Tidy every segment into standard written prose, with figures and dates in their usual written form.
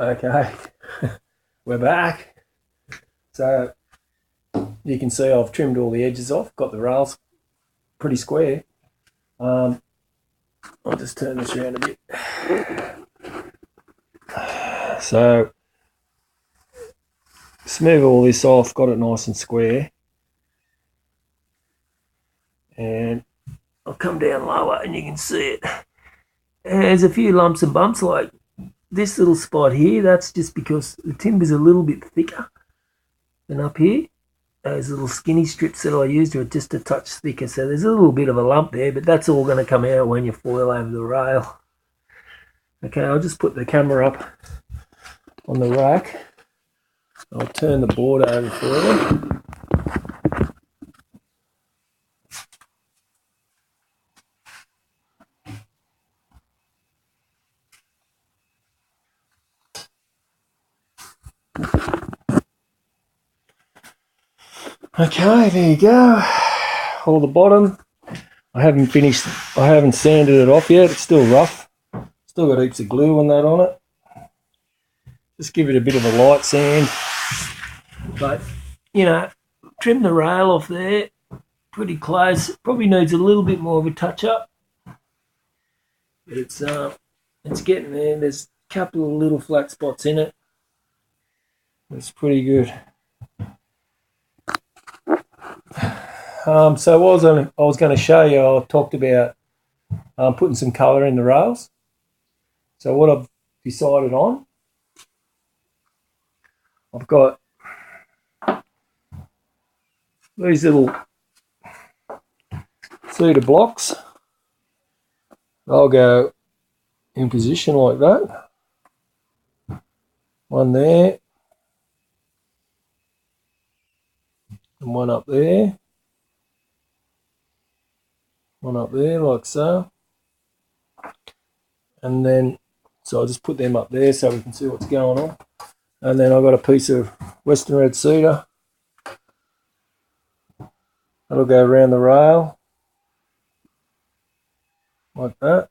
Okay, we're back. So you can see I've trimmed all the edges off, got the rails pretty square. I'll just turn this around a bit. So smooth all this off, got it nice and square. And I'll come down lower and you can see it. There's a few lumps and bumps like this little spot here. That's just because the timber's a little bit thicker than up here. Those little skinny strips that I used are just a touch thicker, so there's a little bit of a lump there, but that's all going to come out when you foil over the rail. Okay, I'll just put the camera up on the rack. I'll turn the board over for you. Okay, there you go. All the bottom. I haven't sanded it off yet. It's still rough. Still got heaps of glue and that on it. Just give it a bit of a light sand. But, you know, trim the rail off there. Pretty close. Probably needs a little bit more of a touch up. But it's getting there. There's a couple of little flat spots in it. It's pretty good. So I was going to show you, I talked about putting some colour in the rails. So what I've decided on, I've got these little cedar blocks. I'll go in position like that. One there. And one up there. One up there like so. And then, so I'll just put them up there so we can see what's going on. And then I've got a piece of Western Red Cedar. That'll go around the rail. Like that.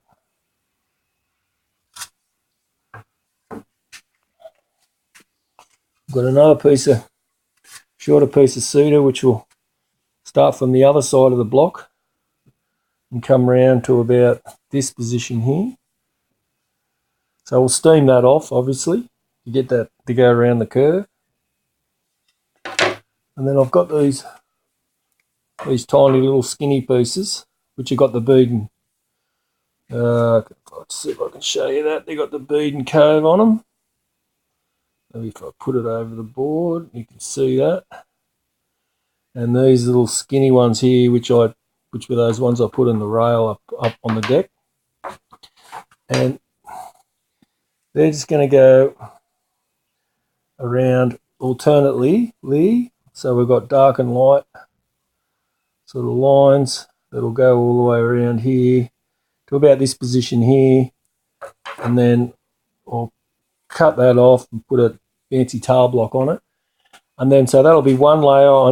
Got another shorter piece of cedar which will start from the other side of the block and come round to about this position here. So we'll steam that off, obviously, to get that to go around the curve. And then I've got these tiny little skinny pieces which have got the bead and let's see if I can show you that. They've got the bead and cove on them. Maybe if I put it over the board, you can see that. And these little skinny ones here, which were those ones I put in the rail up on the deck. And they're just going to go around alternately. So we've got dark and light sort of lines that'll go all the way around here to about this position here. And then I'll cut that off and put a fancy tail block on it. And then so that'll be one layer. I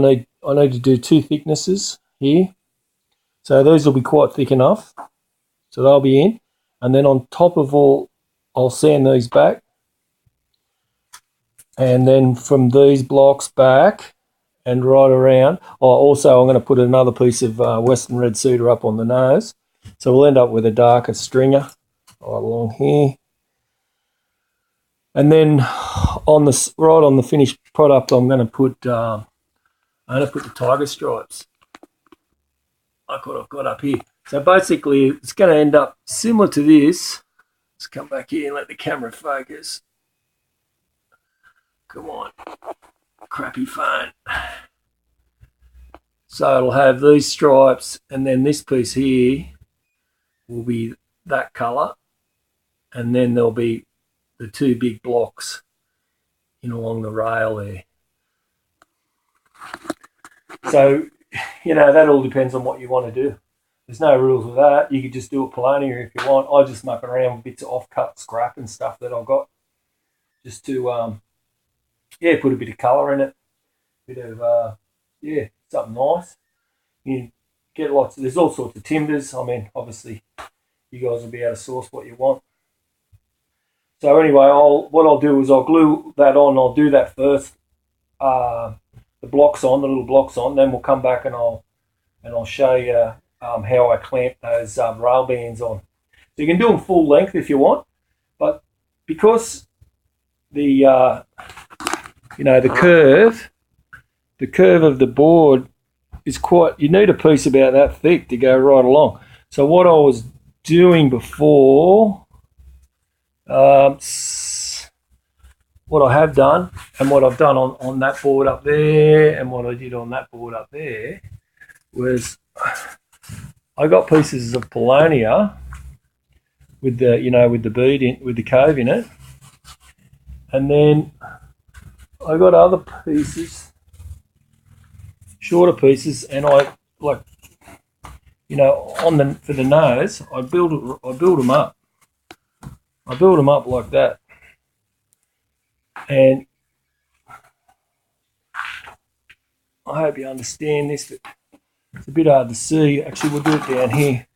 need to do two thicknesses here. So these will be quite thick enough. So they'll be in. And then on top of all, I'll sand these back. And then from these blocks back and right around. Also, I'm going to put another piece of Western Red Cedar up on the nose. So we'll end up with a darker stringer right along here. And then right on the finished product, I'm going to put the tiger stripes like what I've got up here. So basically, it's going to end up similar to this. Let's come back here and let the camera focus. Come on, crappy phone. So it'll have these stripes, and then this piece here will be that colour, and then there'll be the two big blocks in along the rail there. So, you know, that all depends on what you want to do. There's no rules with that. You could just do it Paulownia if you want. I just muck around with bits of off-cut scrap and stuff that I've got just to, put a bit of colour in it. Bit of, something nice. You get there's all sorts of timbers. I mean, obviously, you guys will be able to source what you want. So anyway, what I'll do is I'll glue that on. I'll do that first. The little blocks on. Then we'll come back and I'll show you how I clamp those rail bands on. So you can do them full length if you want, but because the the curve of the board is quite. You need a piece about that thick to go right along. So what I was doing before, what I have done and what I've done on that board up there and what I did on that board up there was I got pieces of Paulownia with the bead in, with the cove in it, and then I got other pieces, shorter pieces, and I for the nose I build them up. I build them up like that, and I hope you understand this. It's a bit hard to see. Actually, we'll do it down here.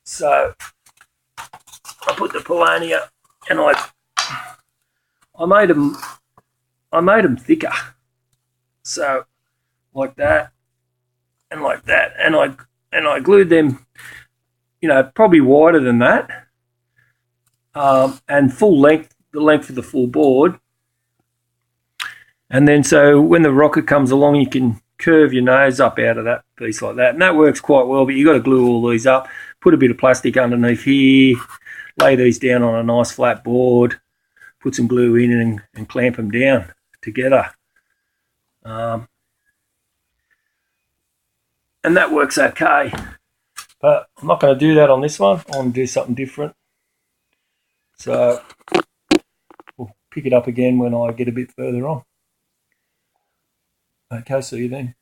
So I put the Paulownia, and I made them thicker. So like that, and like that, and I glued them, probably wider than that, and full length, the length of the full board. And then so when the rocket comes along, you can curve your nose up out of that piece like that, and that works quite well. But you've got to glue all these up, put a bit of plastic underneath here, lay these down on a nice flat board, put some glue in and clamp them down together. And that works okay. But I'm not going to do that on this one. I want to do something different. So we'll pick it up again when I get a bit further on. Okay, see you then.